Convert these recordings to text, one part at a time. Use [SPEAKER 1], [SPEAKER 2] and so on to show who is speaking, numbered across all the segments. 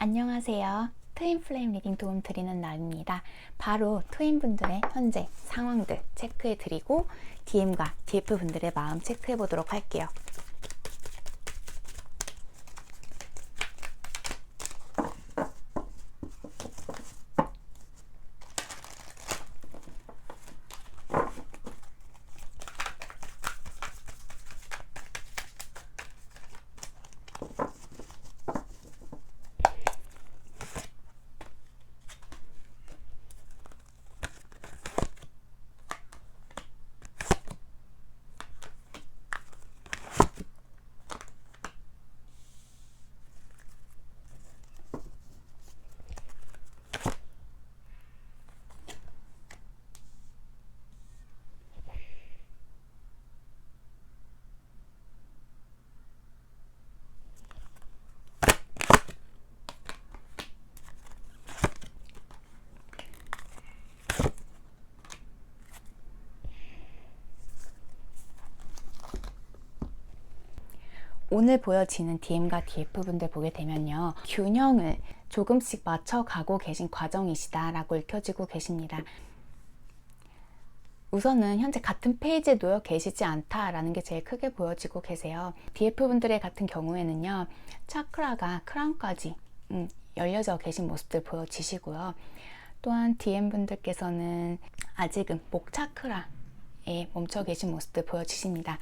[SPEAKER 1] 안녕하세요. 트윈 플레임 리딩 도움 드리는 날입니다. 바로 트윈분들의 현재 상황들 체크해 드리고 DM과 DF 분들의 마음 체크해 보도록 할게요. 오늘 보여지는 DM과 DF 분들 보게 되면요. 균형을 조금씩 맞춰가고 계신 과정이시다라고 읽혀지고 계십니다. 우선은 현재 같은 페이지에 놓여 계시지 않다라는 게 제일 크게 보여지고 계세요. DF 분들의 같은 경우에는요. 차크라가 크라운까지 열려져 계신 모습들 보여지시고요. 또한 DM 분들께서는 아직은 목 차크라에 멈춰 계신 모습들 보여지십니다.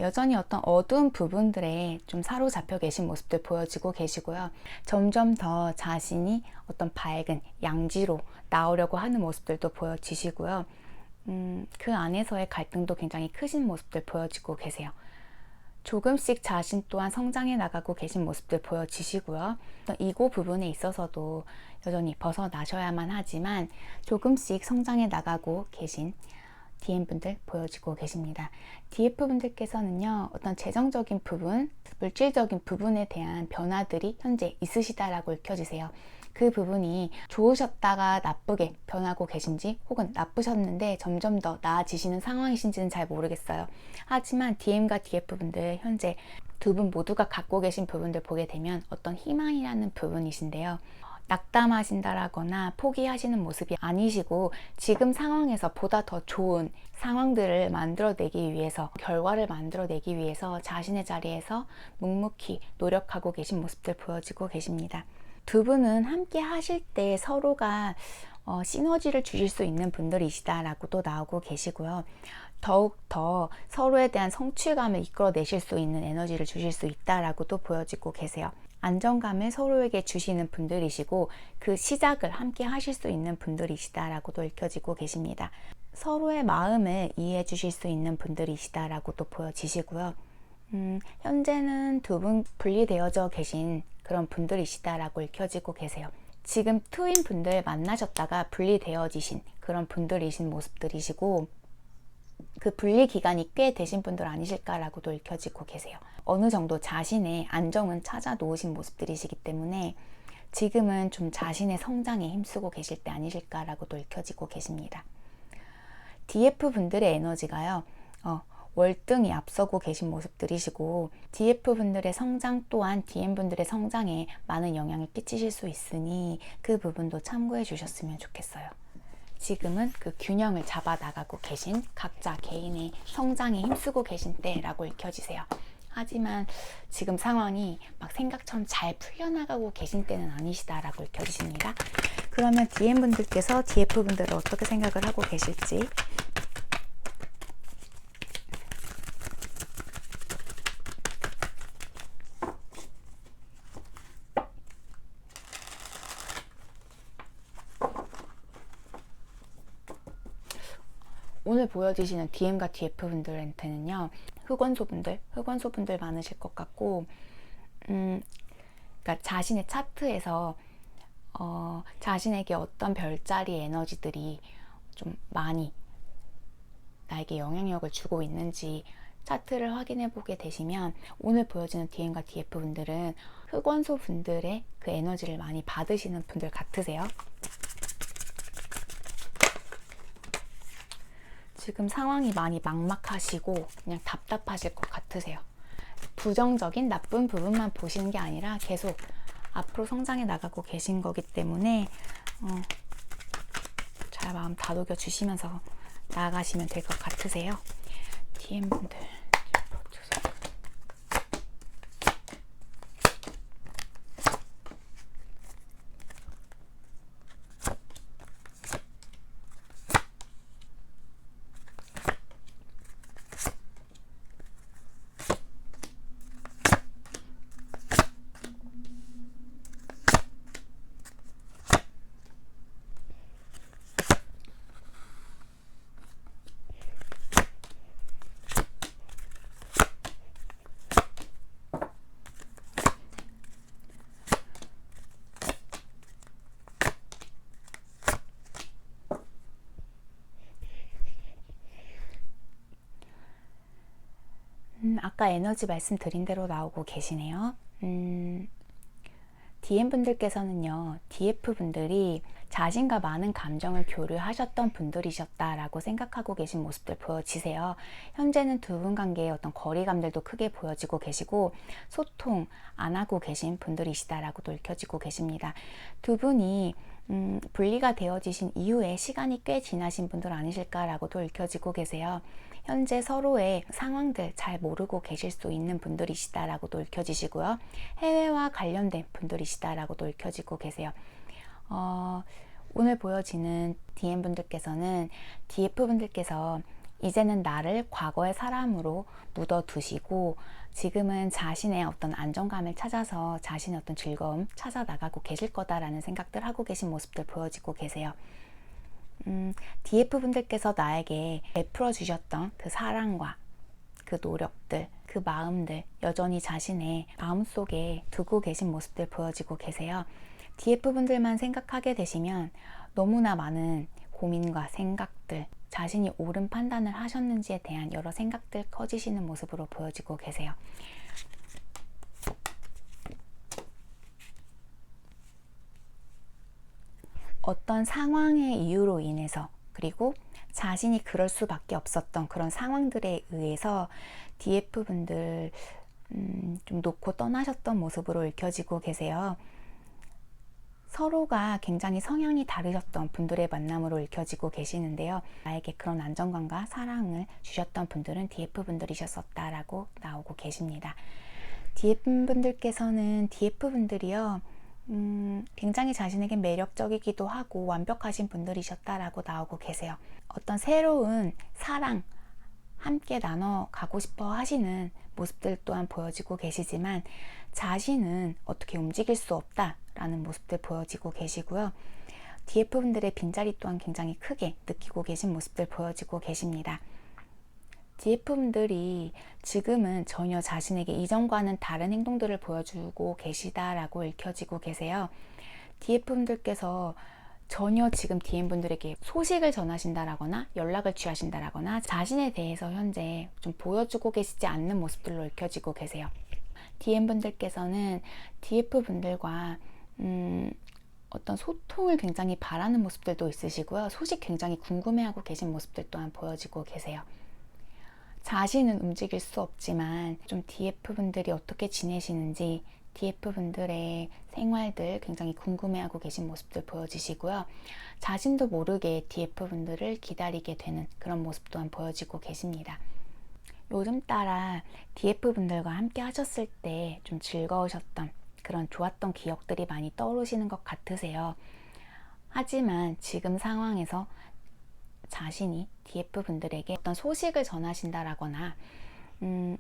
[SPEAKER 1] 여전히 어떤 어두운 부분들에 좀 사로잡혀 계신 모습들 보여지고 계시고요. 점점 더 자신이 어떤 밝은 양지로 나오려고 하는 모습들도 보여지시고요. 그 안에서의 갈등도 굉장히 크신 모습들 보여지고 계세요. 조금씩 자신 또한 성장해 나가고 계신 모습들 보여지시고요. 이고 부분에 있어서도 여전히 벗어나셔야만 하지만 조금씩 성장해 나가고 계신 DM분들 보여지고 계십니다. DF분들께서는요, 어떤 재정적인 부분, 물질적인 부분에 대한 변화들이 현재 있으시다라고 읽혀지세요. 그 부분이 좋으셨다가 나쁘게 변하고 계신지 혹은 나쁘셨는데 점점 더 나아지시는 상황이신지는 잘 모르겠어요. 하지만 DM과 DF분들 현재 두 분 모두가 갖고 계신 부분들 보게 되면 어떤 희망이라는 부분이신데요. 낙담하신다라거나 포기하시는 모습이 아니시고 지금 상황에서 보다 더 좋은 상황들을 만들어내기 위해서 결과를 만들어내기 위해서 자신의 자리에서 묵묵히 노력하고 계신 모습들 보여지고 계십니다. 두 분은 함께 하실 때 서로가 시너지를 주실 수 있는 분들이시다라고도 나오고 계시고요. 더욱 더 서로에 대한 성취감을 이끌어내실 수 있는 에너지를 주실 수 있다라고도 보여지고 계세요. 안정감을 서로에게 주시는 분들이시고 그 시작을 함께 하실 수 있는 분들이시다라고도 읽혀지고 계십니다. 서로의 마음을 이해해 주실 수 있는 분들이시다라고도 보여지시고요. 현재는 두 분 분리되어져 계신 그런 분들이시다라고 읽혀지고 계세요. 지금 트윈 분들 만나셨다가 분리되어지신 그런 분들이신 모습들이시고 그 분리 기간이 꽤 되신 분들 아니실까라고도 읽혀지고 계세요. 어느 정도 자신의 안정은 찾아 놓으신 모습들이시기 때문에 지금은 좀 자신의 성장에 힘쓰고 계실 때 아니실까라고도 읽혀지고 계십니다. DF 분들의 에너지가요. 월등히 앞서고 계신 모습들이시고 DF 분들의 성장 또한 DM 분들의 성장에 많은 영향을 끼치실 수 있으니 그 부분도 참고해 주셨으면 좋겠어요. 지금은 그 균형을 잡아 나가고 계신 각자 개인의 성장에 힘쓰고 계신 때라고 읽혀지세요. 하지만 지금 상황이 막 생각처럼 잘 풀려나가고 계신 때는 아니시다라고 읽혀지십니다. 그러면 DM분들께서 DF분들을 어떻게 생각을 하고 계실지 오늘 보여주시는 DM과 DF분들한테는요. 흑원소분들 많으실 것 같고 그러니까 자신의 차트에서 자신에게 어떤 별자리 에너지들이 좀 많이 나에게 영향력을 주고 있는지 차트를 확인해 보게 되시면 오늘 보여지는 DM과 DF분들은 흑원소 분들의 그 에너지를 많이 받으시는 분들 같으세요. 지금 상황이 많이 막막하시고 그냥 답답하실 것 같으세요. 부정적인 나쁜 부분만 보시는 게 아니라 계속 앞으로 성장해 나가고 계신 거기 때문에 잘 마음 다독여 주시면서 나아가시면 될 것 같으세요. DM분들 아까 에너지 말씀드린 대로 나오고 계시네요. DM분들께서는요, DF분들이 자신과 많은 감정을 교류하셨던 분들이셨다라고 생각하고 계신 모습들 보여지세요. 현재는 두 분 관계의 어떤 거리감들도 크게 보여지고 계시고 소통 안 하고 계신 분들이시다라고도 읽혀지고 계십니다. 두 분이 분리가 되어지신 이후에 시간이 꽤 지나신 분들 아니실까라고도 읽혀지고 계세요. 현재 서로의 상황들 잘 모르고 계실 수 있는 분들이시다라고도 읽혀지시고요. 해외와 관련된 분들이시다라고도 읽혀지고 계세요. 오늘 보여지는 DM분들께서는 DF분들께서 이제는 나를 과거의 사람으로 묻어두시고 지금은 자신의 어떤 안정감을 찾아서 자신의 어떤 즐거움 찾아 나가고 계실 거다라는 생각들 하고 계신 모습들 보여지고 계세요. DF분들께서 나에게 베풀어 주셨던 그 사랑과 그 노력들, 그 마음들 여전히 자신의 마음속에 두고 계신 모습들 보여지고 계세요. DF분들만 생각하게 되시면 너무나 많은 고민과 생각들, 자신이 옳은 판단을 하셨는지에 대한 여러 생각들 커지시는 모습으로 보여지고 계세요. 어떤 상황의 이유로 인해서 그리고 자신이 그럴 수밖에 없었던 그런 상황들에 의해서 DF분들 좀 놓고 떠나셨던 모습으로 읽혀지고 계세요. 서로가 굉장히 성향이 다르셨던 분들의 만남으로 읽혀지고 계시는데요. 나에게 그런 안정감과 사랑을 주셨던 분들은 DF분들이셨었다라고 나오고 계십니다. DF분들께서는 DF분들이요. 굉장히 자신에게 매력적이기도 하고 완벽하신 분들이셨다라고 나오고 계세요. 어떤 새로운 사랑 함께 나눠 가고 싶어 하시는 모습들 또한 보여지고 계시지만 자신은 어떻게 움직일 수 없다라는 모습들 보여지고 계시고요. DF분들의 빈자리 또한 굉장히 크게 느끼고 계신 모습들 보여지고 계십니다. DF분들이 지금은 전혀 자신에게 이전과는 다른 행동들을 보여주고 계시다라고 읽혀지고 계세요. DF분들께서 전혀 지금 DM분들에게 소식을 전하신다라거나 연락을 취하신다라거나 자신에 대해서 현재 좀 보여주고 계시지 않는 모습들로 읽혀지고 계세요. DM분들께서는 DF분들과 어떤 소통을 굉장히 바라는 모습들도 있으시고요. 소식 굉장히 궁금해하고 계신 모습들 또한 보여지고 계세요. 자신은 움직일 수 없지만 좀 DF분들이 어떻게 지내시는지 DF분들의 생활들 굉장히 궁금해하고 계신 모습들 보여지시고요. 자신도 모르게 DF분들을 기다리게 되는 그런 모습 또한 보여지고 계십니다. 요즘 따라 DF분들과 함께 하셨을 때 좀 즐거우셨던 그런 좋았던 기억들이 많이 떠오르시는 것 같으세요. 하지만 지금 상황에서 자신이 DF분들에게 어떤 소식을 전하신다라거나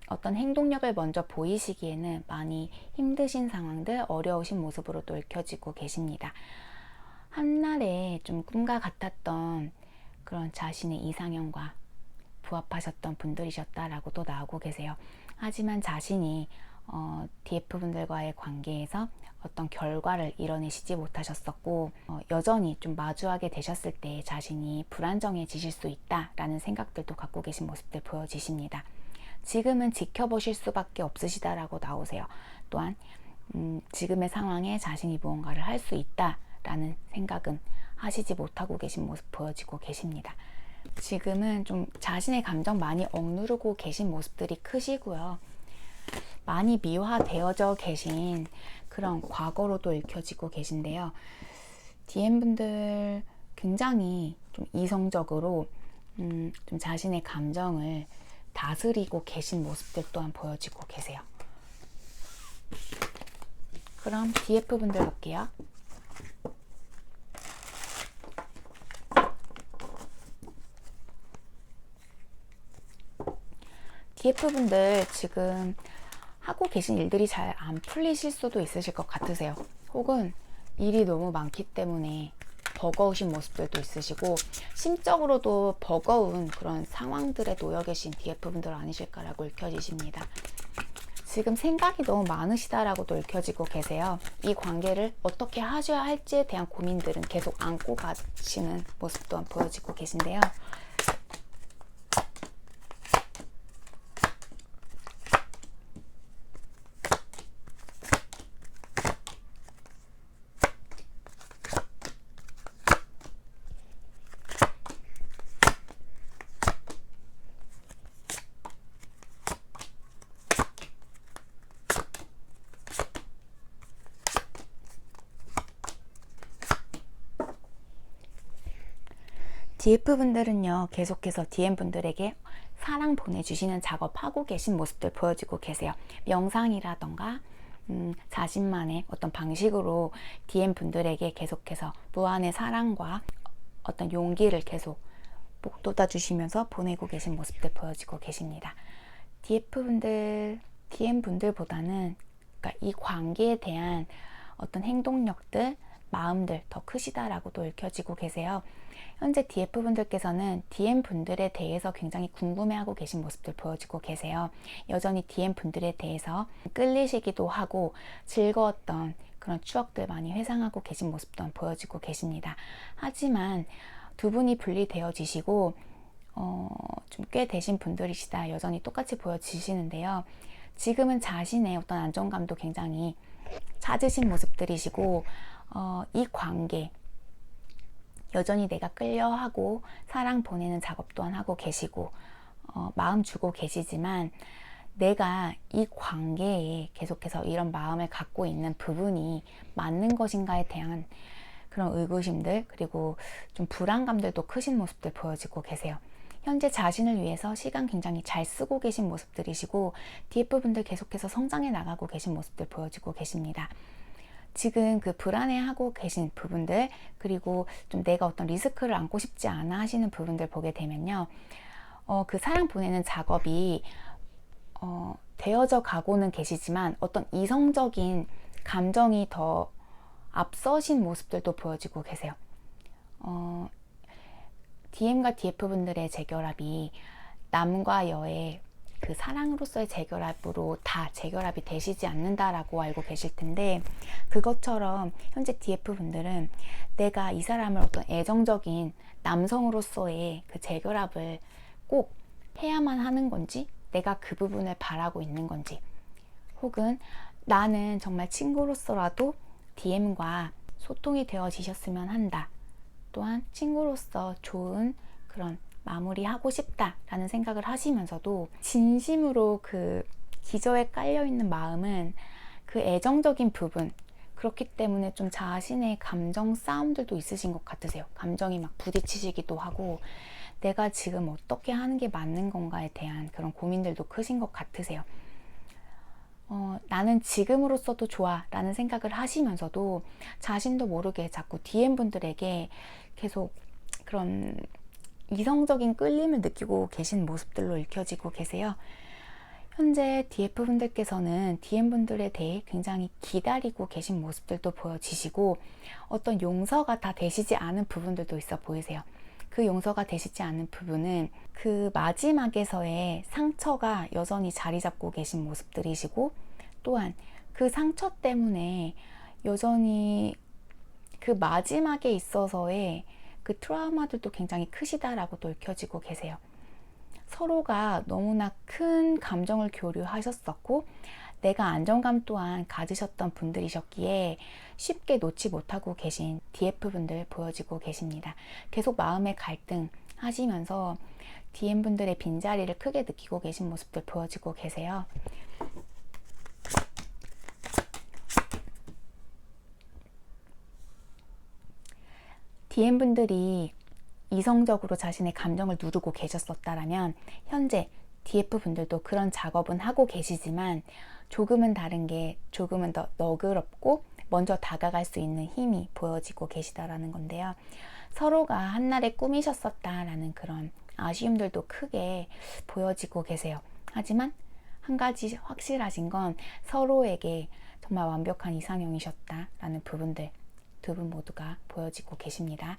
[SPEAKER 1] 어떤 행동력을 먼저 보이시기에는 많이 힘드신 상황들, 어려우신 모습으로 또 읽혀지고 계십니다. 한날에 좀 꿈과 같았던 그런 자신의 이상형과 부합하셨던 분들이셨다라고도 나오고 계세요. 하지만 자신이 DF분들과의 관계에서 어떤 결과를 이뤄내시지 못하셨었고 여전히 좀 마주하게 되셨을 때 자신이 불안정해지실 수 있다라는 생각들도 갖고 계신 모습들 보여지십니다. 지금은 지켜보실 수밖에 없으시다라고 나오세요. 또한 지금의 상황에 자신이 무언가를 할 수 있다라는 생각은 하시지 못하고 계신 모습 보여지고 계십니다. 지금은 좀 자신의 감정 많이 억누르고 계신 모습들이 크시고요. 많이 미화되어져 계신 그런 과거로도 읽혀지고 계신데요. DM분들 굉장히 좀 이성적으로 좀 자신의 감정을 다스리고 계신 모습들 또한 보여지고 계세요. 그럼 DF분들 볼게요. DF분들 지금 하고 계신 일들이 잘 안 풀리실 수도 있으실 것 같으세요. 혹은 일이 너무 많기 때문에 버거우신 모습들도 있으시고, 심적으로도 버거운 그런 상황들에 놓여 계신 DF분들 아니실까라고 읽혀지십니다. 지금 생각이 너무 많으시다라고도 읽혀지고 계세요. 이 관계를 어떻게 하셔야 할지에 대한 고민들은 계속 안고 가시는 모습 또한 보여지고 계신데요. DF분들은요, 계속해서 DM분들에게 사랑 보내주시는 작업하고 계신 모습들 보여지고 계세요. 명상이라던가 자신만의 어떤 방식으로 DM분들에게 계속해서 무한의 사랑과 어떤 용기를 계속 북돋아 주시면서 보내고 계신 모습들 보여지고 계십니다. DM분들보다는 그러니까 이 관계에 대한 어떤 행동력들, 마음들 더 크시다라고도 읽혀지고 계세요. 현재 DF분들께서는 DM분들에 대해서 굉장히 궁금해하고 계신 모습들 보여지고 계세요. 여전히 DM분들에 대해서 끌리시기도 하고 즐거웠던 그런 추억들 많이 회상하고 계신 모습도 보여지고 계십니다. 하지만 두 분이 분리되어지시고 좀 꽤 되신 분들이시다 여전히 똑같이 보여지시는데요. 지금은 자신의 어떤 안정감도 굉장히 찾으신 모습들이시고, 이 관계 여전히 내가 끌려하고 사랑 보내는 작업 또한 하고 계시고, 마음 주고 계시지만 내가 이 관계에 계속해서 이런 마음을 갖고 있는 부분이 맞는 것인가에 대한 그런 의구심들, 그리고 좀 불안감들도 크신 모습들 보여지고 계세요. 현재 자신을 위해서 시간 굉장히 잘 쓰고 계신 모습들이시고, DF분들 계속해서 성장해 나가고 계신 모습들 보여지고 계십니다. 지금 그 불안해하고 계신 부분들, 그리고 좀 내가 어떤 리스크를 안고 싶지 않아 하시는 부분들 보게 되면요, 그 사랑 보내는 작업이 되어져 가고는 계시지만 어떤 이성적인 감정이 더 앞서신 모습들도 보여지고 계세요. DM과 DF분들의 재결합이 남과 여의 그 사랑으로서의 재결합으로 다 재결합이 되시지 않는다라고 알고 계실 텐데, 그것처럼 현재 DF분들은 내가 이 사람을 어떤 애정적인 남성으로서의 그 재결합을 꼭 해야만 하는 건지, 내가 그 부분을 바라고 있는 건지, 혹은 나는 정말 친구로서라도 DM과 소통이 되어지셨으면 한다, 또한 친구로서 좋은 그런 마무리하고 싶다라는 생각을 하시면서도 진심으로 그 기저에 깔려있는 마음은 그 애정적인 부분, 그렇기 때문에 좀 자신의 감정 싸움들도 있으신 것 같으세요. 감정이 막 부딪히시기도 하고, 내가 지금 어떻게 하는 게 맞는 건가에 대한 그런 고민들도 크신 것 같으세요. 나는 지금으로서도 좋아 라는 생각을 하시면서도 자신도 모르게 자꾸 DM분들에게 계속 그런 이성적인 끌림을 느끼고 계신 모습들로 읽혀지고 계세요. 현재 DF분들께서는 DM분들에 대해 굉장히 기다리고 계신 모습들도 보여지시고, 어떤 용서가 다 되시지 않은 부분들도 있어 보이세요. 그 용서가 되시지 않은 부분은 그 마지막에서의 상처가 여전히 자리 잡고 계신 모습들이시고, 또한 그 상처 때문에 여전히 그 마지막에 있어서의 그 트라우마들도 굉장히 크시다라고 또 읽혀지고 계세요. 서로가 너무나 큰 감정을 교류하셨었고, 내가 안정감 또한 가지셨던 분들이셨기에 쉽게 놓지 못하고 계신 DF분들 보여지고 계십니다. 계속 마음의 갈등 하시면서 DM분들의 빈자리를 크게 느끼고 계신 모습들 보여지고 계세요. DM분들이 이성적으로 자신의 감정을 누르고 계셨었다라면 현재 DF분들도 그런 작업은 하고 계시지만 조금은 다른 게 조금은 더 너그럽고 먼저 다가갈 수 있는 힘이 보여지고 계시다라는 건데요. 서로가 한날의 꿈이셨었다라는 그런 아쉬움들도 크게 보여지고 계세요. 하지만 한 가지 확실하신 건 서로에게 정말 완벽한 이상형이셨다라는 부분들 두 분 모두가 보여지고 계십니다.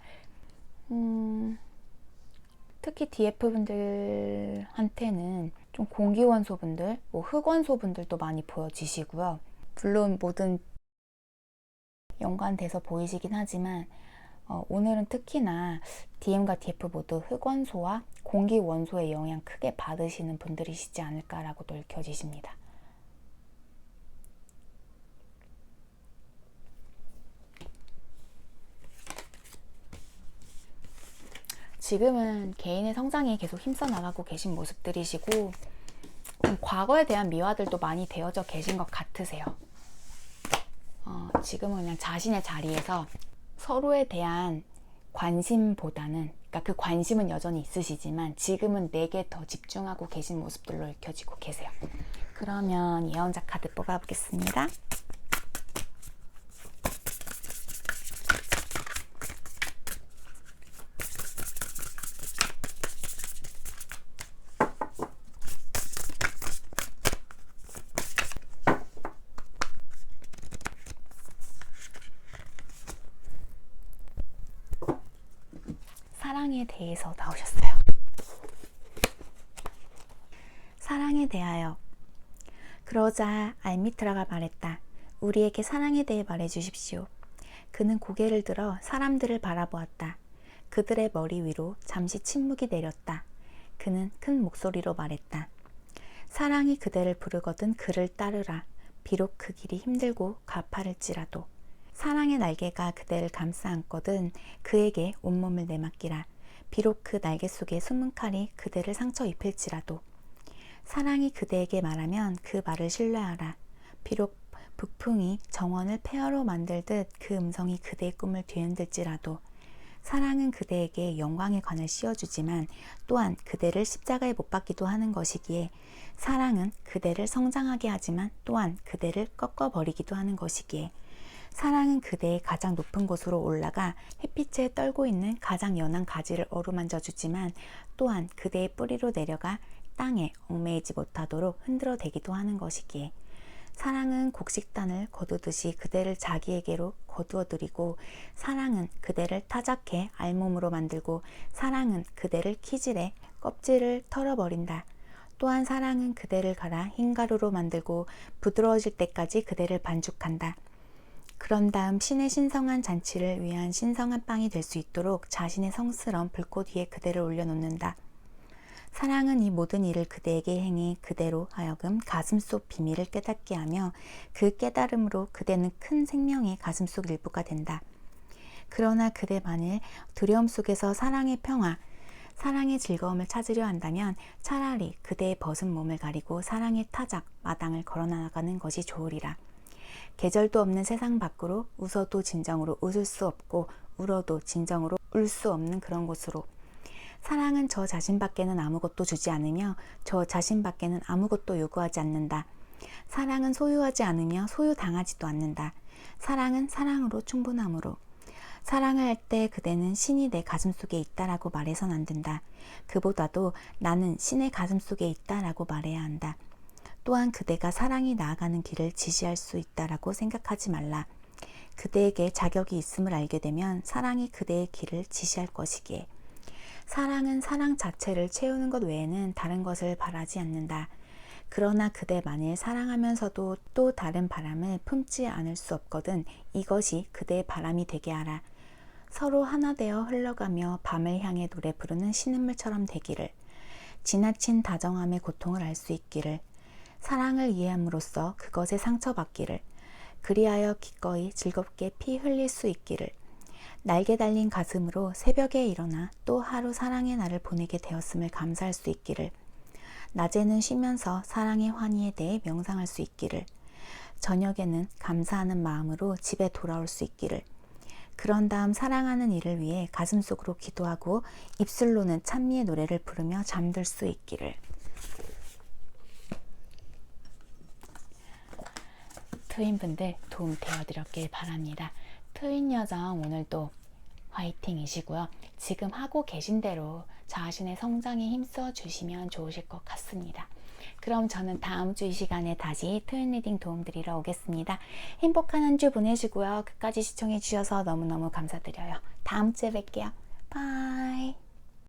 [SPEAKER 1] 특히 DF분들한테는 좀 공기원소분들, 흑원소분들도 많이 보여지시고요. 물론 모든 연관돼서 보이시긴 하지만 오늘은 특히나 DM과 DF 모두 흑원소와 공기원소의 영향 크게 받으시는 분들이시지 않을까라고도 읽혀지십니다. 지금은 개인의 성장에 계속 힘써 나가고 계신 모습들이시고 과거에 대한 미화들도 많이 되어져 계신 것 같으세요. 지금은 그냥 자신의 자리에서 서로에 대한 관심보다는, 그러니까 그 관심은 여전히 있으시지만 지금은 내게 더 집중하고 계신 모습들로 읽혀지고 계세요. 그러면 예언자 카드 뽑아보겠습니다. 사랑에 대해서 나오셨어요. 사랑에 대하여. 그러자 알미트라가 말했다. 우리에게 사랑에 대해 말해주십시오. 그는 고개를 들어 사람들을 바라보았다. 그들의 머리 위로 잠시 침묵이 내렸다. 그는 큰 목소리로 말했다. 사랑이 그대를 부르거든 그를 따르라. 비록 그 길이 힘들고 가파를지라도. 사랑의 날개가 그대를 감싸 안거든 그에게 온몸을 내맡기라. 비록 그 날개 속에 숨은 칼이 그대를 상처 입힐지라도. 사랑이 그대에게 말하면 그 말을 신뢰하라. 비록 북풍이 정원을 폐허로 만들듯 그 음성이 그대의 꿈을 뒤흔들지라도. 사랑은 그대에게 영광의 관을 씌워주지만 또한 그대를 십자가에 못 박기도 하는 것이기에 사랑은 그대를 성장하게 하지만 또한 그대를 꺾어버리기도 하는 것이기에 사랑은 그대의 가장 높은 곳으로 올라가 햇빛에 떨고 있는 가장 연한 가지를 어루만져 주지만 또한 그대의 뿌리로 내려가 땅에 얽매이지 못하도록 흔들어 대기도 하는 것이기에 사랑은 곡식단을 거두듯이 그대를 자기에게로 거두어들이고 사랑은 그대를 타작해 알몸으로 만들고 사랑은 그대를 키질해 껍질을 털어버린다. 또한 사랑은 그대를 갈아 흰가루로 만들고 부드러워질 때까지 그대를 반죽한다. 그런 다음 신의 신성한 잔치를 위한 신성한 빵이 될 수 있도록 자신의 성스러운 불꽃 위에 그대를 올려놓는다. 사랑은 이 모든 일을 그대에게 행해 그대로 하여금 가슴속 비밀을 깨닫게 하며 그 깨달음으로 그대는 큰 생명의 가슴속 일부가 된다. 그러나 그대만일 두려움 속에서 사랑의 평화, 사랑의 즐거움을 찾으려 한다면 차라리 그대의 벗은 몸을 가리고 사랑의 타작, 마당을 걸어나가는 것이 좋으리라. 계절도 없는 세상 밖으로 웃어도 진정으로 웃을 수 없고 울어도 진정으로 울 수 없는 그런 곳으로. 사랑은 저 자신밖에는 아무것도 주지 않으며 저 자신밖에는 아무것도 요구하지 않는다. 사랑은 소유하지 않으며 소유당하지도 않는다. 사랑은 사랑으로 충분함으로. 사랑을 할 때 그대는 신이 내 가슴속에 있다라고 말해선 안 된다. 그보다도 나는 신의 가슴속에 있다라고 말해야 한다. 또한 그대가 사랑이 나아가는 길을 지시할 수 있다라고 생각하지 말라. 그대에게 자격이 있음을 알게 되면 사랑이 그대의 길을 지시할 것이기에. 사랑은 사랑 자체를 채우는 것 외에는 다른 것을 바라지 않는다. 그러나 그대 만일 사랑하면서도 또 다른 바람을 품지 않을 수 없거든 이것이 그대의 바람이 되게 하라. 서로 하나 되어 흘러가며 밤을 향해 노래 부르는 신음물처럼 되기를. 지나친 다정함의 고통을 알 수 있기를. 사랑을 이해함으로써 그것에 상처받기를. 그리하여 기꺼이 즐겁게 피 흘릴 수 있기를. 날개 달린 가슴으로 새벽에 일어나 또 하루 사랑의 날을 보내게 되었음을 감사할 수 있기를. 낮에는 쉬면서 사랑의 환희에 대해 명상할 수 있기를. 저녁에는 감사하는 마음으로 집에 돌아올 수 있기를. 그런 다음 사랑하는 이를 위해 가슴속으로 기도하고 입술로는 찬미의 노래를 부르며 잠들 수 있기를. 트윈분들 도움 되어드렸길 바랍니다. 트윈 여정 오늘도 화이팅이시고요. 지금 하고 계신 대로 자신의 성장에 힘써 주시면 좋으실 것 같습니다. 그럼 저는 다음 주 이 시간에 다시 트윈 리딩 도움 드리러 오겠습니다. 행복한 한 주 보내시고요. 끝까지 시청해 주셔서 너무너무 감사드려요. 다음 주에 뵐게요. 바이.